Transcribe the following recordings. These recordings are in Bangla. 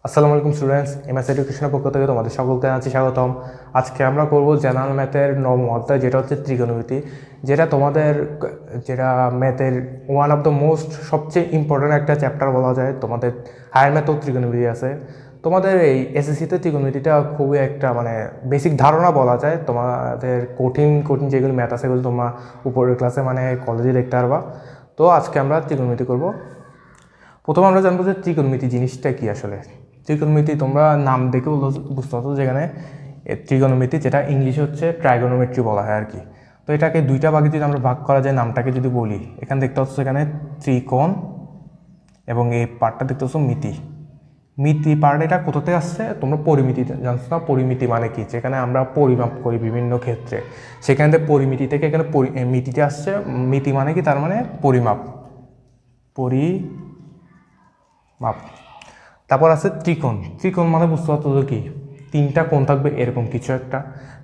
আসসালামু আলাইকুম স্টুডেন্টস, এমএস এডুকেশনের পক্ষ থেকে তোমাদের সকলকে জানাচ্ছি স্বাগতম। আজকে আমরা করব জেনারেল ম্যাথের নবম অধ্যায়, যেটা হচ্ছে ত্রিকোণমিতি। যেটা তোমাদের যেটা ম্যাথের ওয়ান অফ দ্য মোস্ট সবচেয়ে ইম্পর্ট্যান্ট একটা চ্যাপ্টার বলা যায়। তোমাদের হায়ার ম্যাথেও ত্রিকোণমিতি আছে। তোমাদের এই এসএসসিতে ত্রিকোণমিতিটা খুবই একটা বেসিক ধারণা বলা যায়। তোমাদের কঠিন কঠিন যেগুলো ম্যাথ আছে সেগুলো তোমরা উপরের ক্লাসে কলেজে দেখতে পারবা। তো আজকে আমরা ত্রিকোণমিতি করব। প্রথমে আমরা জানবো যে ত্রিকোণমিতি জিনিসটা কি আসলে। ত্রিকোণমিতি তোমরা নাম দেখে বুঝতে পারছো, যেখানে ত্রিকোণমিতি যেটা ইংলিশে হচ্ছে ট্রাইগোনোমেট্রি বলা হয় আর কি। তো এটাকে দুইটা ভাগে যদি আমরা ভাগ করা যায়, নামটাকে যদি বলি, এখানে দেখতে পাচ্ছ এখানে ত্রিকোণ এবং এই পার্টটা দেখতে পাচ্ছ মিতি। মিতি পার্ট এটা কোথা থেকে আসছে তোমরা পরিমিতি জানছো না? পরিমিতি মানে কি? যেখানে আমরা পরিমাপ করি বিভিন্ন ক্ষেত্রে, সেখান থেকে পরিমিতি থেকে এখানে মিতিতে আসছে। মিতি মানে কি? তার মানে পরিমাপ, মাপ। তারপর আছে ত্রিকোণ। ত্রিকোণ মানে বুঝতে পারতো তো কি? তিনটা কোণ থাকবে এরকম কিছু একটা।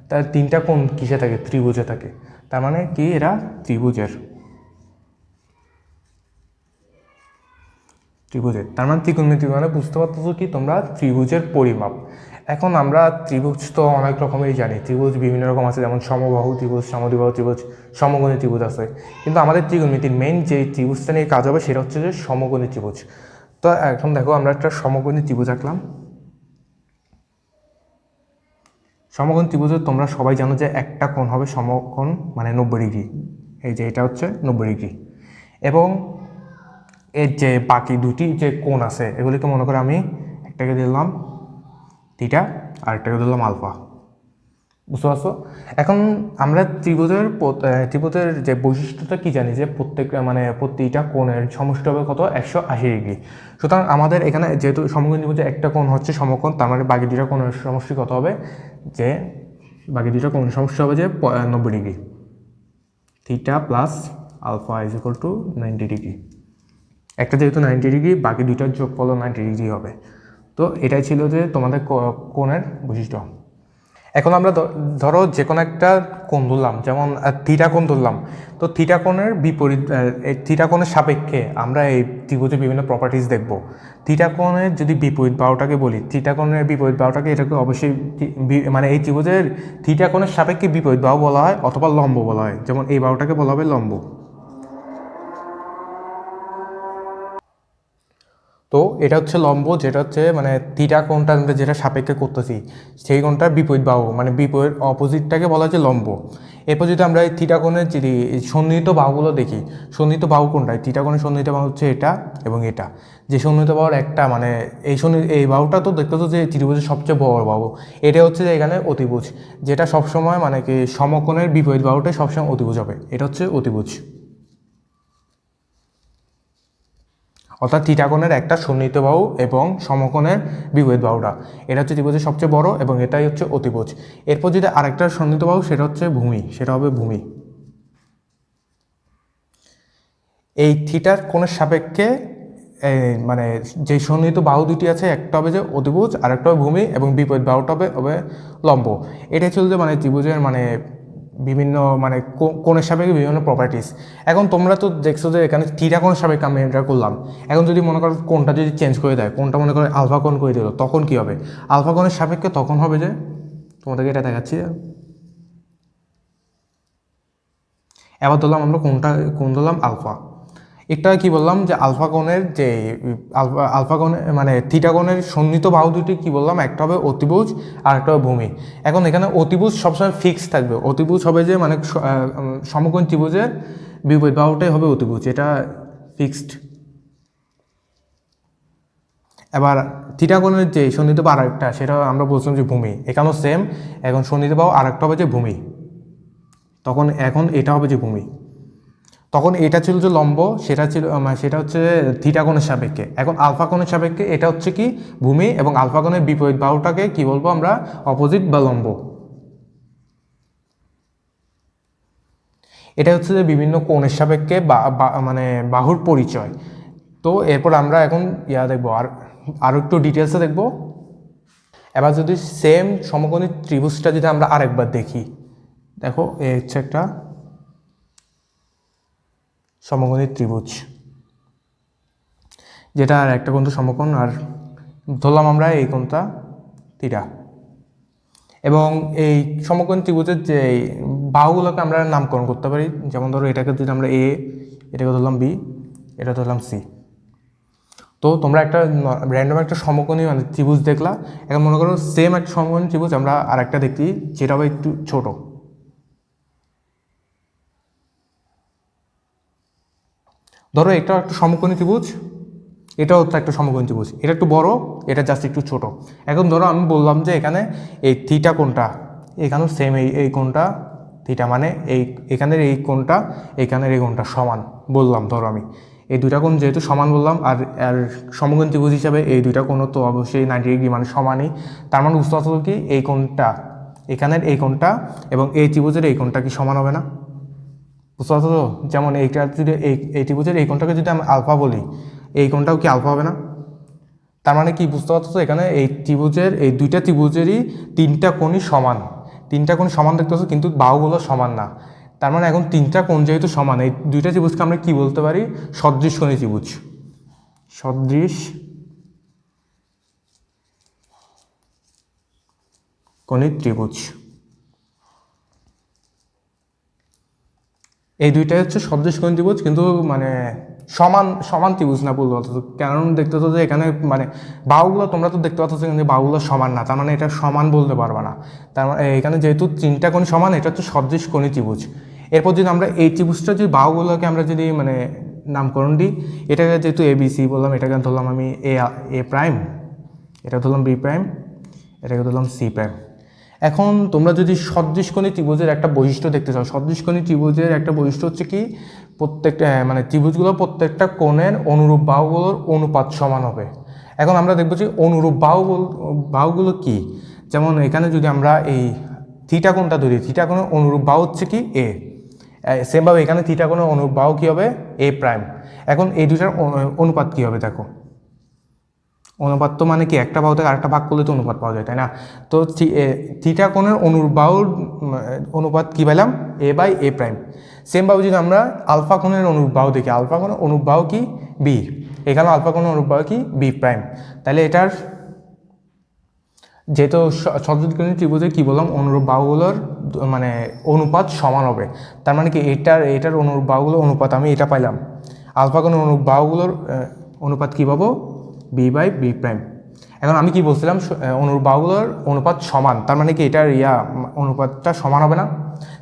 তার তিনটা কোণ কিসে থাকে? ত্রিভুজে থাকে। তার মানে কি? এরা ত্রিভুজের। তার মানে ত্রিকোণমিতি মানে বুঝতে পারতো কি তোমরা? ত্রিভুজের পরিমাপ। এখন আমরা ত্রিভুজ তো অনেক রকমেরই জানি। ত্রিভুজ বিভিন্ন রকম আছে, যেমন সমবাহু ত্রিভুজ, সমদ্বিবাহু ত্রিভুজ, সমকোণী ত্রিভুজ আছে। কিন্তু আমাদের ত্রিকোণমিতির মেইন যে ত্রিভুজটা নিয়ে কাজ হবে সেটা হচ্ছে যে সমকোণী ত্রিভুজ। তো এখন দেখো, আমরা একটা সমকোণী ত্রিভুজ আঁকলাম। সমকোণ ত্রিভুজে তোমরা সবাই জানো যে একটা কোণ হবে সমকোণ, মানে 90 ডিগ্রি। এই যে এটা হচ্ছে 90 ডিগ্রি। এবং এর যে বাকি দুটি যে কোণ আছে, এগুলিকে মনে করে আমি একটাকে দিলাম থিটা আর একটাকে দিলাম আলফা। বুঝতে পারছো? এখন আমরা ত্রিভুজের যে বৈশিষ্ট্যটা কি জানি, যে প্রতিটা কোণের সমষ্টি হবে কত? 180 ডিগ্রি। সুতরাং আমাদের এখানে যেহেতু সমকোণ ত্রিভুজে একটা কোণ হচ্ছে সমকোণ, তার মানে বাকি দুটা কোণের সমষ্টি কত হবে? যে বাকি দুটা কোণের সমষ্টি হবে যে 90 degree. Theta plus alpha is equal to 90 degree. একটা যেহেতু 90 ডিগ্রি, বাকি দুইটার যোগফল 90 ডিগ্রি হবে। তো এটাই ছিল যে তোমাদের কোণের বৈশিষ্ট্য। এখন আমরা ধরো যে কোনো একটা কোণ ধরলাম, যেমন থিটা কোণ ধরলাম। তো থিটা কোণের বিপরীত, এই থিটা কোণের সাপেক্ষে আমরা এই ত্রিভুজের বিভিন্ন প্রপার্টিজ দেখব। থিটা কোণের যদি বিপরীত বাহুটাকে বলি, থিটা কোণের বিপরীত বাহুটাকে এটাকে অবশ্যই এই ত্রিভুজের থিটা কোণের সাপেক্ষে বিপরীত বাহু বলা হয়, অথবা লম্ব বলা হয়। যেমন এই বাহুটাকে বলা হবে লম্ব। তো এটা হচ্ছে লম্ব, যেটা হচ্ছে থিটা কোণটা আমরা যেটা সাপেক্ষে করতেছি, সেই কোণটার বিপরীত বাহু, বিপরীত অপোজিটটাকে বলা হচ্ছে লম্ব। এরপর যদি আমরা এই থিটা কোণের যদি সন্নিহিত বাহুগুলো দেখি, সন্নিহিত বাহু কোনটা? থিটা কোণের সন্নিহিত বাহু হচ্ছে এটা এবং এটা। যে সন্নিহিত বাহুর একটা এই বাহুটা তো দেখতেছো যে ত্রিভুজের সবচেয়ে বড় বাহু। এটা হচ্ছে যে এখানে অতিভুজ, যেটা সবসময় সমকোণের বিপরীত বাহুটাই সবসময় অতিভুজ হবে। এটা হচ্ছে অতিভুজ, অর্থাৎ থিটা কোণের একটা সন্নিহিত বাহু এবং সমকোণের বিপরীত বাহুটা, এটা হচ্ছে ত্রিভুজের সবচেয়ে বড় এবং এটাই হচ্ছে অতিভুজ। এরপর যদি আরেকটা সন্নিহিত বাহু, সেটা হচ্ছে ভূমি, সেটা হবে ভূমি। এই থিটার কোণের সাপেক্ষে যে সন্নিহিত বাহু দুটি আছে, একটা হবে যে অতিভুজ আর একটা হবে ভূমি, এবং বিপরীত বাহুটা হবে লম্ব। এটাই ছিল যে ত্রিভুজের বিভিন্ন কোণের সাপেক্ষে বিভিন্ন প্রপার্টিস। এখন তোমরা তো দেখছো যে এখানে থিটা কোণের সাপেক্ষে আমি এটা করলাম। এখন যদি মনে করো কোণটা যদি চেঞ্জ করে দেয়, কোণটা মনে করো আলফা কোণ করে দিল, তখন কি হবে? আলফা কোণের সাপেক্ষে তখন হবে যে, তোমাদেরকে এটা দেখাচ্ছি। এবার ধরলাম আমরা কোণ ধরলাম আলফা। একটা কি বললাম যে আলফা কোণের যে আলফা কোণের থিটা কোণের সন্নিহিত বাহু দুটি কি বললাম? একটা হবে অতিভুজ আর একটা হবে ভূমি। এখন এখানে অতিভুজ সবসময় ফিক্সড থাকবে। অতিভুজ হবে যে সমকোণ ত্রিভুজের বিপরীত বাহুটাই হবে অতিভুজ, এটা ফিক্সড। এবার থিটা কোণের যে সন্নিহিত বাহু আরেকটা, সেটা আমরা বলছিলাম যে ভূমি। এখানেও সেম। এখন সন্নিহিত বাহু আরেকটা হবে যে ভূমি, এখন এটা হবে যে ভূমি। তখন এটা ছিল যে লম্ব, সেটা হচ্ছে থিটা কোণের সাপেক্ষে। এখন আলফা কোণের সাপেক্ষে এটা হচ্ছে কি? ভূমি। এবং আলফা কোণের বিপরীত বাহুটাকে কি বলবো আমরা? অপোজিট বা লম্ব। এটা হচ্ছে যে বিভিন্ন কোণের সাপেক্ষে বাহুর পরিচয়। তো এরপর আমরা এখন দেখবো, আরও একটু ডিটেলসে দেখবো। এবার যদি সেম সমকোণী ত্রিভুজটা যদি আমরা আরেকবার দেখি, দেখো এ হচ্ছে একটা সমকোণী ত্রিভুজ, যেটা আর একটা কোণ তো সমকোণ, আর ধরলাম আমরা এই কোণটা থিটা। এবং এই সমকোণ ত্রিভুজের যে বাহুগুলোকে আমরা নামকরণ করতে পারি, যেমন ধরো এটাকে যদি আমরা এ, এটাকে ধরলাম বি, এটা ধরলাম সি। তো তোমরা একটা র্যান্ডম একটা সমকোণী মানে ত্রিভুজ দেখলা, এখন মনে করো সেম একটা সমকোণী ত্রিভুজ আমরা আর একটা দেখি যেটা হবে একটু ছোট। ধরো এটা একটা সমকোণী ত্রিভুজ, এটাও হচ্ছে একটা সমকোণী ত্রিভুজ, এটা একটু বড়, এটা জাস্ট একটু ছোট। এখন ধরো আমি বললাম যে এখানে এই থিটা কোণটা, এখানেও সেম এই কোণটা থিটা, মানে এখানের এই কোণটা এখানের এই কোণটা সমান বললাম। ধরো আমি এই দুইটা কোণ যেহেতু সমান বললাম, আর আর সমকোণ ত্রিভুজ হিসাবে এই দুইটা কোণও তো অবশ্যই 90 ডিগ্রি মানে সমানই। তার মানে বুঝতে পারছো কি এই কোণটা, এখানের এই কোণটা এবং এই ত্রিভুজের এই কোণটা কি সমান হবে না? বুঝতে পারছো তো? যেমন এইটা যদি এই ত্রিভুজের এই কোণটাকে যদি আমি আলফা বলি, এই কোণটাও কি আলফা হবে না? তার মানে কি বুঝতে পারছো? এখানে এই ত্রিভুজের এই দুইটা ত্রিভুজেরই তিনটা কোণই সমান, তিনটা কোণ সমান দেখতেছো, কিন্তু বাহুগুলো সমান না। তার মানে এখন তিনটা কোণ যেহেতু সমান, এই দুইটা ত্রিভুজকে আমরা কি বলতে পারি? সদৃশ কোণী ত্রিভুজ। সদৃশ কোণী ত্রিভুজ, এই দুইটাই হচ্ছে সদৃশ কোণী ত্রিভুজ, কিন্তু মানে সমান সমান ত্রিভুজ না বলতে পারতো। কারণ দেখতে তো যে এখানে মানে বাহুগুলো তোমরা তো দেখতে পাচ্ছ যে বাহুগুলো সমান না, তার মানে এটা সমান বলতে পারবে না। তার মানে এখানে যেহেতু তিনটা কোণ সমান, এটা হচ্ছে সদৃশ কোণী ত্রিভুজ। এরপর যদি আমরা এই ত্রিভুজটা যদি বাহুগুলোকে আমরা যদি মানে নামকরণ দিই, এটাকে যেহেতু এ বি সি বললাম, এটাকে ধরলাম আমি এ প্রাইম, এটা ধরলাম বি প্রাইম, এটাকে ধরলাম সি প্রাইম। এখন তোমরা যদি সদৃশকোণী ত্রিভুজের একটা বৈশিষ্ট্য দেখতে চাও, সদৃশকোণী ত্রিভুজের একটা বৈশিষ্ট্য হচ্ছে কি প্রত্যেকটা মানে ত্রিভুজগুলো প্রত্যেকটা কোণের অনুরূপ বাহুগুলোর অনুপাত সমান হবে। এখন আমরা দেখবো যে অনুরূপ বাহুগুলো কি, যেমন এখানে যদি আমরা এই থিটা কোণটা ধরি, থিটা কোণের অনুরূপ বাহু হচ্ছে কি এ, সেমভাবে এখানে থিটা কোণের অনুরূপ বাহু কী হবে? এ প্রাইম। এখন এই দুটার অনুপাত কী হবে দেখো, অনুপাত তো মানে কি একটা বাহু থেকে আরেকটা ভাগ করলে তো অনুপাত পাওয়া যায়, তাই না? তো থিটা কোণের অনুরূপ বাহুর অনুপাত কী পেলাম? এ বাই এ প্রাইম। সেমভাবে যদি আমরা আলফা কোণের অনুরূপ বাহু দেখি, আলফা কোণের অনুরূপ বাহু কি? বি। এখানে আলফা কোণের অনুরূপ বাহু কি? B prime. তাহলে এটার যেহেতু সদৃশকোণী ত্রিভুজে কী বললাম, অনুরূপ বাহুগুলোর মানে অনুপাত সমান হবে। তার মানে কি এটার অনুরূপ বাহুগুলোর অনুপাত আমি এটা পাইলাম, আলফা কোণের অনুরূপ বাহুগুলোর অনুপাত কী পাবো? B by B prime. এখন আমি কি বলছিলাম, অনুরূপ বাহুগুলোর অনুপাত সমান, তার মানে কি এটার অনুপাতটা সমান হবে না?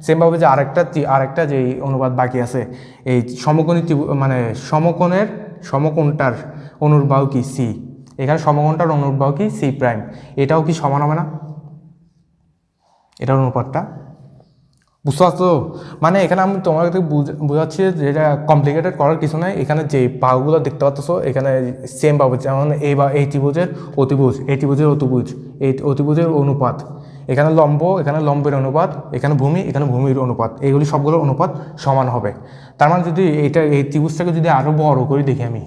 সেমভাবে যে আরেকটা যে অনুপাত বাকি আছে, এই সমকোণী মানে সমকোণটার অনুরূপ বাহু কি? সি। এখানে সমকোণটার অনুরূপ বাহু কি? C prime. এটাও কি সমান হবে না? এটার অনুপাতটা বুঝতে পারছো? মানে এখানে আমি তোমাকে বোঝাচ্ছি যে এটা কমপ্লিকেটেড করার কিছু নাই। এখানে যে বাহুগুলো দেখতে পাচ্ছ এখানে সেম বাহু, যেমন এই ত্রিভুজের অতিভুজ, এই ত্রিভুজের অতিভুজ, এই অতিভুজের অনুপাত, এখানে লম্বের অনুপাত, এখানে ভূমির অনুপাত, এইগুলি সবগুলোর অনুপাত সমান হবে। তার মানে যদি এই ত্রিভুজটাকে যদি আরও বড় করে দেখি, আমি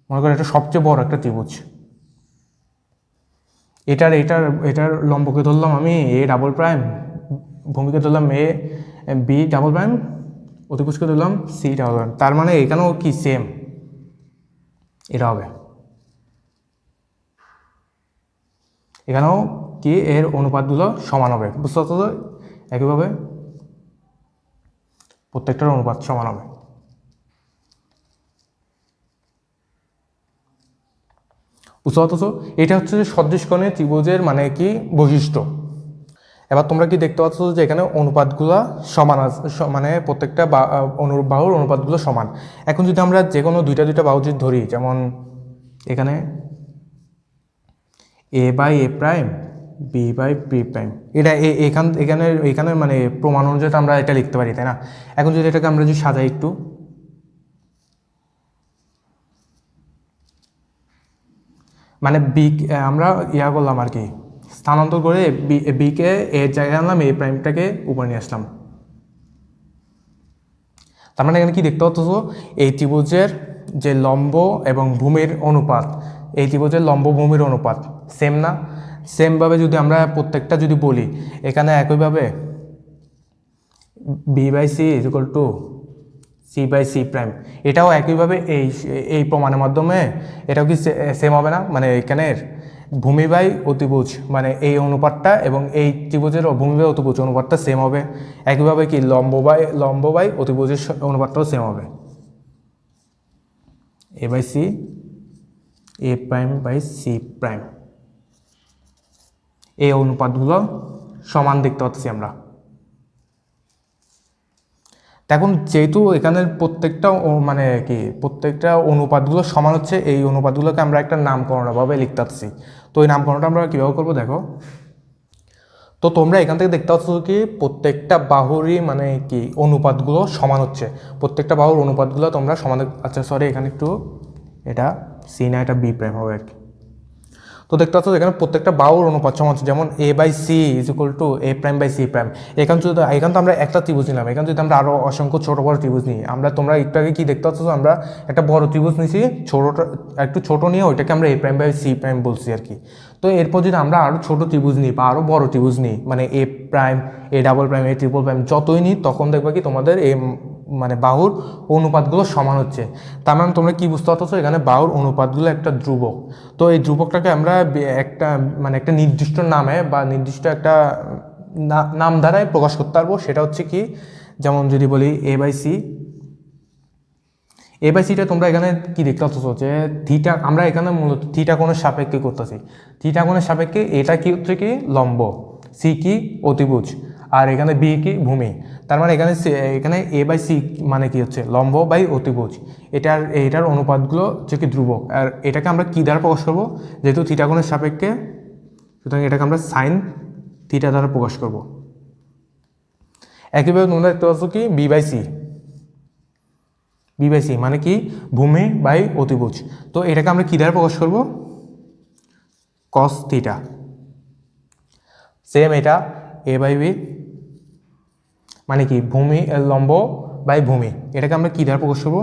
মনে করি এটা সবচেয়ে বড় একটা ত্রিভুজ, এটার লম্বকে ধরলাম আমি এ ডাবল প্রাইম, ভূমিকে ধরলাম এ বি ডাবল প্রাইম, অতিভুজকে ধরলাম সি ডাবল প্রাইম। তার মানে এখানেও কি সেম এটা হবে, এখানেও কি এর অনুপাতগুলো সমান হবে। বুঝতে পারছো তো? একইভাবে প্রত্যেকটার অনুপাত সমান হবে। বুঝতে পারছো? এটা হচ্ছে সদৃশকোণী ত্রিভুজের মানে কি বৈশিষ্ট্য। এবার তোমরা কি দেখতে পাচ্ছ যে এখানে অনুপাতগুলো সমান আছে, মানে প্রত্যেকটা অনুরূপ বাহুর অনুপাতগুলো সমান। এখন যদি আমরা যে কোনো দুইটা বাহু যদি ধরি, যেমন এখানে a by a prime, b by B prime, এটা এখানে মানে প্রমাণ অনুযায়ী আমরা এটা লিখতে পারি, তাই না? এখন যদি এটাকে আমরা যদি সাজাই একটু, মানে বি আমরা করলাম আর কি, স্থানান্তর করে বিকে এর জায়গায় আনলাম, এ প্রাইমটাকে উপরে নিয়ে আসলাম। তার মানে এখানে কি দেখতে পাচ্ছ, এই ত্রিভুজের যে লম্ব এবং ভূমির অনুপাত, এই ত্রিভুজের লম্ব ভূমির অনুপাত সেম না? সেমভাবে যদি আমরা প্রত্যেকটা যদি বলি, এখানে একইভাবে B by C is equal to C/C', এটাও একইভাবে এই এই প্রমাণের মাধ্যমে এটাও কি সেম হবে না, মানে এখানের ভূমি বাই অতিভুজ মানে এই অনুপাতটা এবং এই ত্রিভুজের ভূমি বাই অতিভুজ অনুপাতটা সেম হবে। একইভাবে কি লম্ব বাই অতিভুজের অনুপাতটাও সেম হবে। A/C A'/C', এই অনুপাতগুলো সমান দেখতে পাচ্ছি আমরা। এখন যেহেতু এখানের প্রত্যেকটা মানে কি প্রত্যেকটা অনুপাতগুলো সমান হচ্ছে, এই অনুপাতগুলোকে আমরা একটা নামকরণভাবে লিখতে পাচ্ছি। তো এই নামকরণটা আমরা কীভাবে করবো দেখো। তো তোমরা এখান থেকে দেখতে পাচ্ছ কি প্রত্যেকটা বাহুরই মানে কি অনুপাতগুলো সমান হচ্ছে, প্রত্যেকটা বাহুর অনুপাতগুলো তোমরা সমান। আচ্ছা সরি, এখানে একটু এটা সি না এটা B' হবে আর কি। তো দেখতে পাচ্ছ এখানে প্রত্যেকটা বাহুর অনুপাত সমান হচ্ছে, যেমন A/C = A'/C'। এখানে তো আমরা একটা ত্রিভুজ নিলাম, এখানে যদি আমরা আরও অসংখ্য ছোটো বড় ত্রিভুজ নিই, তোমরা একটু আগে কী দেখতে পাচ্ছ, আমরা একটা বড় ত্রিভুজ নিয়েছি, ছোটোটা একটু ছোটো নিয়ে ওইটাকে আমরা A'/C' বলছি আর কি। তো এরপর যদি আমরা আরও ছোটো ত্রিভুজ নিই বা আরও বড় ত্রিভুজ নিই, মানে A', A', A', যতই নিই তখন দেখবে কি তোমাদের মানে বাহুর অনুপাতগুলো সমান হচ্ছে। তার মানে তোমরা কি বুঝতে পারছো, এখানে বাহুর অনুপাতগুলো একটা ধ্রুবক। তো এই ধ্রুবকটাকে আমরা একটা মানে একটা নির্দিষ্ট নামে বা নির্দিষ্ট একটা নাম দ্বারাই প্রকাশ করতে পারবো। সেটা হচ্ছে কি, যেমন যদি বলি A/Cটা তোমরা এখানে কি দেখতে পাচ্ছ যে থিটা, আমরা এখানে মূলত থিটা কোণের সাপেক্ষে করতেছি। থিটা কোণের সাপেক্ষে এটা কি হচ্ছে কি লম্ব, সি কি অতিভুজ, আর এখানে বি কি ভূমি। তার মানে এখানে A/C মানে কি হচ্ছে লম্ব বাই অতিভুজ। এটার অনুপাতগুলো হচ্ছে কি ধ্রুবক। আর এটাকে আমরা কি দ্বারা প্রকাশ করবো, যেহেতু থিটা কোণের সাপেক্ষে, সুতরাং এটাকে আমরা সাইন থিটা দ্বারা প্রকাশ করব। একইভাবে তোমরা দেখতে পাচ্ছ কি B/C মানে কি ভূমি বাই অতিভুজ। তো এটাকে আমরা কি দ্বারা প্রকাশ করব, cos থিটা। সেম এটা A/B মানে কি ভূমি লম্ব বাই ভূমি, এটাকে আমরা কি দ্বারা প্রকাশ করব,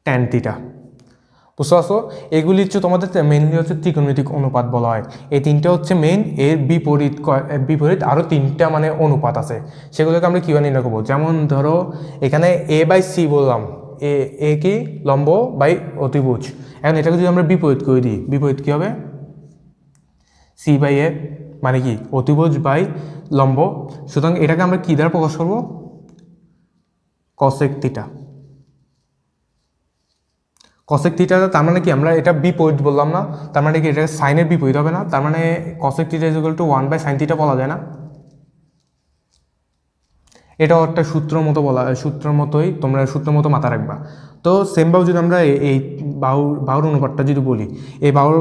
tan থিটা। বুঝতে পারছো, এগুলি হচ্ছে তোমাদের মেইনলি হচ্ছে ত্রিকোণমিতিক অনুপাত বলা হয়। এই তিনটা হচ্ছে মেইন, এর বিপরীত আরও তিনটা মানে অনুপাত আছে, সেগুলোকে আমরা কীভাবে নির্ণয় করবো। যেমন ধরো এখানে A/C বললাম, এ কি লম্ব বাই অতিভুজ। এখন এটাকে যদি আমরা বিপরীত করে দিই, বিপরীত কী হবে, C/A মানে কি অতিভুজ বাই লম্ব। সুতরাং এটাকে আমরা কী দ্বারা প্রকাশ করবো, cosec থিটা। cosec থিটা, তার মানে কি আমরা এটা বিপরীত বললাম না, তার মানে কি এটা সাইনের বিপরীত হবে না, তার মানে cosec থিটা = 1/sin থিটা বলা যায় না। এটাও একটা সূত্রের মতোই, তোমরা সূত্রের মতো মাথা রাখবা। তো সেমভাবে যদি আমরা এই বাহুর অনুপাতটা যদি বলি, এই বাহুর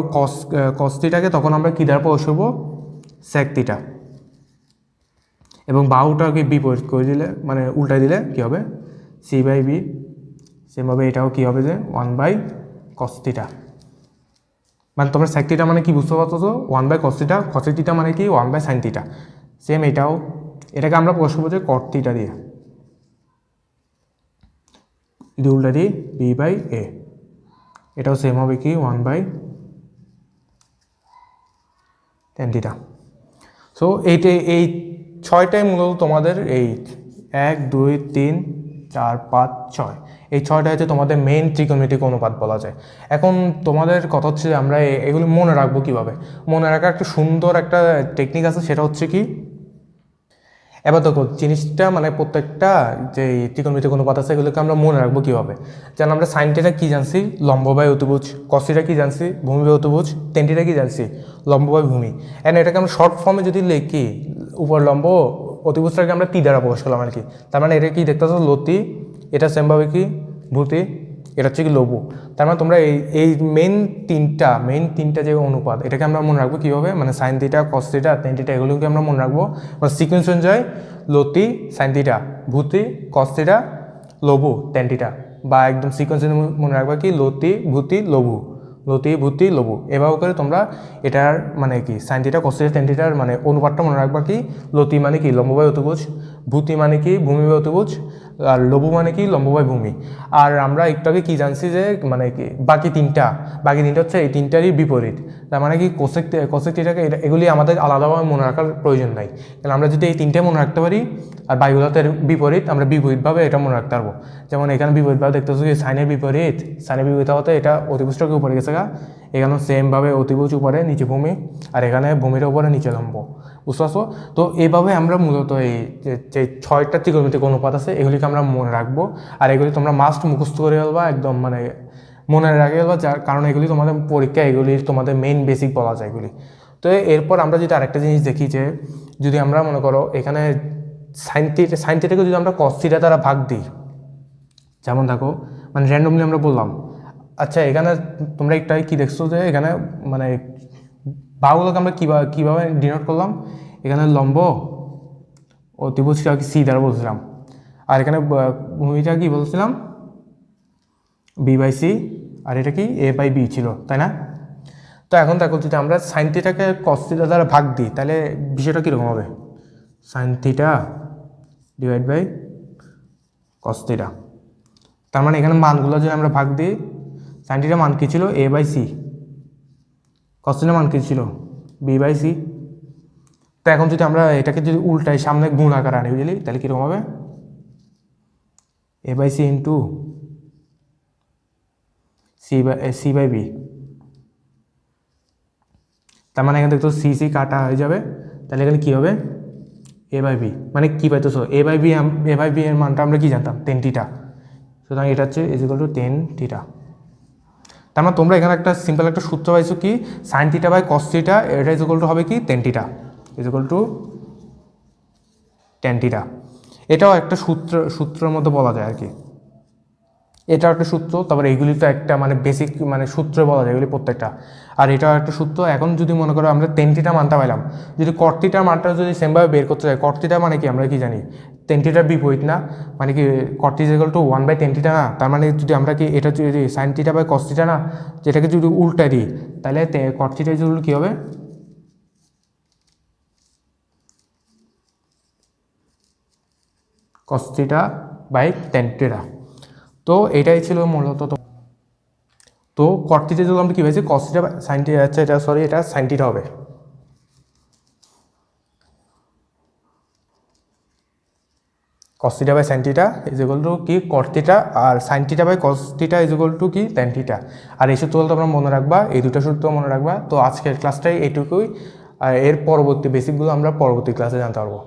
cos থিটাকে তখন আমরা কী দ্বারা প্রকাশ করবো, sec থিটা। এবং বাহুটাকে বিপরীত করে দিলে মানে উল্টাই দিলে কী হবে, C/B। সেমভাবে এটাও কী হবে যে 1/cos থিটা। মানে তোমরা sec থিটা মানে কি বুঝতে পারছো, তো 1/cos থিটা, cos থিটা মানে কি 1/sin থিটা। সেম এটাকে আমরা প্রকাশ করবো যে cot থিটা দিয়ে, যদি উল্টা দিই B/A। এটাও সেম হবে কি 1/tan থিটা। সো এই ছয়টাই মূলত তোমাদের এই 1, 2, 3, 4, 5, 6 এই ছয়টা হচ্ছে তোমাদের মেইন ত্রিকোণমিতিক অনুপাত বলা যায়। এখন তোমাদের কথা হচ্ছে যে আমরা এগুলো মনে রাখবো কীভাবে। মনে রাখার একটা সুন্দর একটা টেকনিক আছে, সেটা হচ্ছে কি, এবার দেখো জিনিসটা মানে প্রত্যেকটা যে ত্রিকোণমিতিক অনুপাত আছে এগুলোকে আমরা মনে রাখবো কীভাবে। যেন আমরা সাইন থিটা কী জানছি, লম্ব বাই অতিভুজ, cos থিটা কী জানছি, ভূমি বাই অতিভুজ, tan থিটা কী জানছি, লম্ব বাই ভূমি। এন্ড এটাকে আমরা শর্ট ফর্মে যদি লিখি, উপর লম্ব অতিভুজটাকে আমরা টি দ্বারা প্রকাশ করলাম আর কি। তার মানে এটা কি দেখতে পাচ্ছ লতি, এটা সেমভাবে কি ভূতি, এটা হচ্ছে কি লঘু। তার মানে তোমরা এই মেইন তিনটা যে অনুপাত, এটাকে আমরা মনে রাখবো কীভাবে, মানে sine theta, cos theta, tan theta, এগুলোকে আমরা মনে রাখবো সিকোয়েন্স অনুযায়ী, লতি সাইন থিটা, ভূতি cos থিটা, লঘু tan থিটা, বা একদম সিকোয়েন্স মনে রাখবা কি লতি ভূতি লঘু, লতি ভূতি লঘু। এভাবে করে তোমরা এটার মানে কি sine theta, cos theta, tan থিটার মানে অনুপাতটা মনে রাখবা কি, লতি মানে কি লম্ব বাই অতিভুজ, ভূতি মানে কি ভূমি বাই অতিভুজ, আর লঘু মানে কি লম্ব বাই ভূমি। আর আমরা একটু আগে কী জানছি যে মানে কি বাকি তিনটা হচ্ছে এই তিনটারই বিপরীত। তার মানে কি কোসেক থিটাকে এগুলি আমাদের আলাদাভাবে মনে রাখার প্রয়োজন নাই, কারণ আমরা যদি এই তিনটে মনে রাখতে পারি আর বাকিগুলোতে বিপরীত, আমরা বিপরীতভাবে এটা মনে রাখতে পারবো। যেমন এখানে বিপরীতভাবে দেখতেছো কি সাইনের বিপরীত হতে এটা অতিভুজটাকে উপরে গেছে গা, এখানেও সেমভাবে অতিভুজ উপরে নিচে ভূমি, আর এখানে ভূমির উপরে নিচে লম্ব, বুঝতে পারছো? তো এইভাবে আমরা মূলত এই যে 6টা ত্রিকোণমিতিক অনুপাত আছে এগুলিকে আমরা মনে রাখবো, আর এগুলি তোমরা মাস্ট মুখস্থ করে ফেলবা, একদম মানে মনে রাখে ফেলবা, যার কারণ এগুলি তোমাদের পরীক্ষা এগুলি তোমাদের মেইন বেসিক বলা যায় এগুলি। তো এরপর আমরা যদি আরেকটা জিনিস দেখি যে যদি আমরা মনে করো এখানে সাইন থিটাকে যদি আমরা কস থিটা দ্বারা ভাগ দিই, যেমন দেখো মানে র্যান্ডমলি আমরা বললাম, আচ্ছা এখানে তোমরা একটা কী দেখছো যে এখানে মানে বাহুগুলোকে আমরা কীভাবে ডিনোট করলাম, এখানে লম্ব অতিভুজটা কি সি দ্বারা বলছিলাম, আর এখানে ভূমিটা কি বলছিলাম বি বাই সি, আর এটা কি এ বাই বি ছিল, তাই না? তো এখন দেখো যদি আমরা সাইন থিটাকে কস থিটা দ্বারা ভাগ দিই তাহলে বিষয়টা কীরকম হবে, sine theta divide by cos theta. তার মানে এখানে মানগুলো যদি আমরা ভাগ দিই, সাইন থিটার মান কী ছিল এ বাই সি, কস থিটার মান কী ছিল বি বাই সি। তো এখন যদি আমরা এটাকে যদি উল্টাই সামনে গুণ আকার আনি বুঝলি, তাহলে কীরকম হবে a by c into c by b. তার মানে এখানে দেখতো সি কাটা হয়ে যাবে, তাহলে এখানে কী হবে এ বাই বি, মানে কী পাইতেছো এ বাই বি এর মানটা আমরা কি জানতাম 10 থিটা, সুতরাং এটা হচ্ছে ইকুয়াল টু 10 থিটা। তার মানে তোমরা এখানে একটা সিম্পল একটা সূত্র পাইছো কি sine theta by cos theta, এটা ইকুয়াল টু হবে কি 10 থিটা ইকুয়াল টু 10 থিটা। এটাও একটা সূত্রের মধ্যে বলা যায় আর কি, এটাও একটা সূত্র, তারপরে এইগুলি তো একটা মানে বেসিক মানে সূত্র বলা যায় এগুলি প্রত্যেকটা, আর এটাও একটা সূত্র। এখন যদি মনে করো আমরা 10 থিটা মানটা পাইলাম, যদি কট থিটার মানটা যদি সেমভাবে বের করতে চাই, কট থিটা মানে কি আমরা কি জানি 10 থিটার বিপরীত না, মানে কি cot theta equal to 1/10 theta না, তার মানে যদি আমরা কি এটা যদি sine theta by cos theta না, যেটাকে যদি উল্টা দিই তাহলে কট থিটা ইকুয়াল টু কী হবে কস থিটা বাই 10 থিটা। তো এটাই ছিল মূলত। তো কট থিটা যদি আমরা কী হয়েছে কস থিটা সাইন থিটা, আচ্ছা এটা সরি এটা সাইন থিটা হবে, cos theta by sine theta is equal to কি কট থিটা, আর sine theta by cos theta is equal to কি ট্যান থিটা। আর এই সূত্রগুলো তোমরা মনে রাখবা, এই দুটো সূত্র মনে রাখবা। তো আজকের ক্লাসটাই এইটুকুই, আর এর পরবর্তী বেসিকগুলো আমরা পরবর্তী ক্লাসে জানতে পারবো।